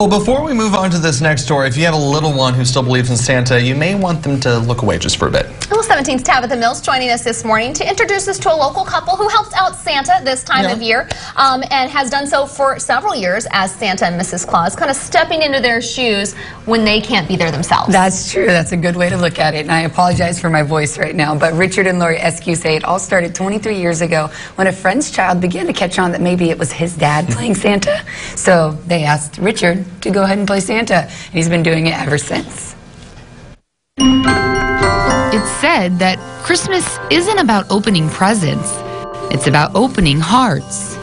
Well, before we move on to this next story, if you have a little one who still believes in Santa, you may want them to look away just for a bit. Well, 17th Tabitha Mills joining us this morning to introduce us to a local couple who helps out Santa this time of year and has done so for several years as Santa and Mrs. Claus, kind of stepping into their shoes when they can't be there themselves. That's true. That's a good way to look at it. And I apologize for my voice right now, but Richard and Lori Eskew say it all started 23 years ago when a friend's child began to catch on that maybe it was his dad playing Santa. So they asked Richard to go ahead and play Santa, and he's been doing it ever since. It's said that Christmas isn't about opening presents, it's about opening hearts.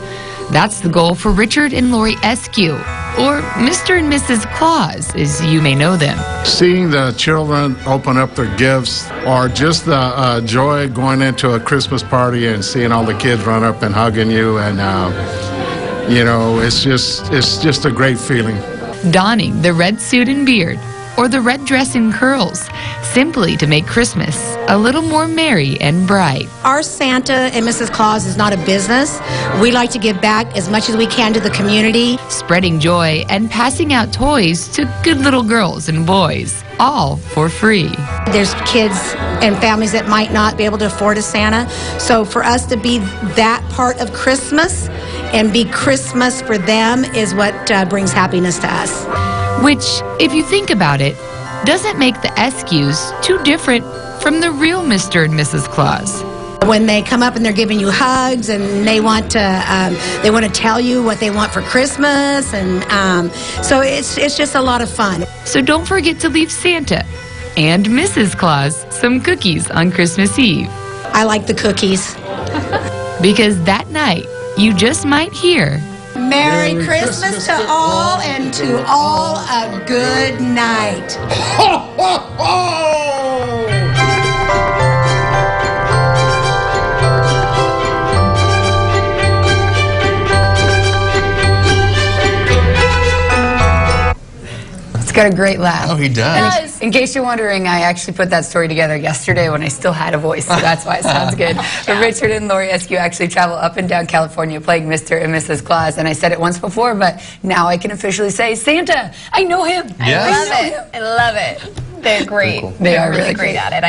That's the goal for Richard and Lori Eskew, or Mr. and Mrs. Claus, as you may know them. Seeing the children open up their gifts, or just the joy going into a Christmas party and seeing all the kids run up and hugging you, and you know, it's just a great feeling. Donning the red suit and beard, or the red dress and curls, simply to make Christmas a little more merry and bright. Our Santa and Mrs. Claus is not a business. We like to give back as much as we can to the community. Spreading joy and passing out toys to good little girls and boys, all for free. There's kids and families that might not be able to afford a Santa. So for us to be that part of Christmas and be Christmas for them is what brings happiness to us. Which, if you think about it, doesn't make the Eskews too different from the real Mr. and Mrs. Claus. When they come up and they're giving you hugs and they want to tell you what they want for Christmas, and so it's just a lot of fun. So don't forget to leave Santa and Mrs. Claus some cookies on Christmas Eve. I like the cookies. Because that night, you just might hear, Merry Christmas to all, and to all a good night. Ho, ho, ho! It's got a great laugh. Oh, he does. In case you're wondering, I actually put that story together yesterday when I still had a voice, so that's why it sounds good. But Richard and Lori Eskew actually travel up and down California playing Mr. and Mrs. Claus, and I said it once before, but now I can officially say, Santa, I know him. Yes. I love it. I love it. They're great. Cool. They are really really great cool. at it.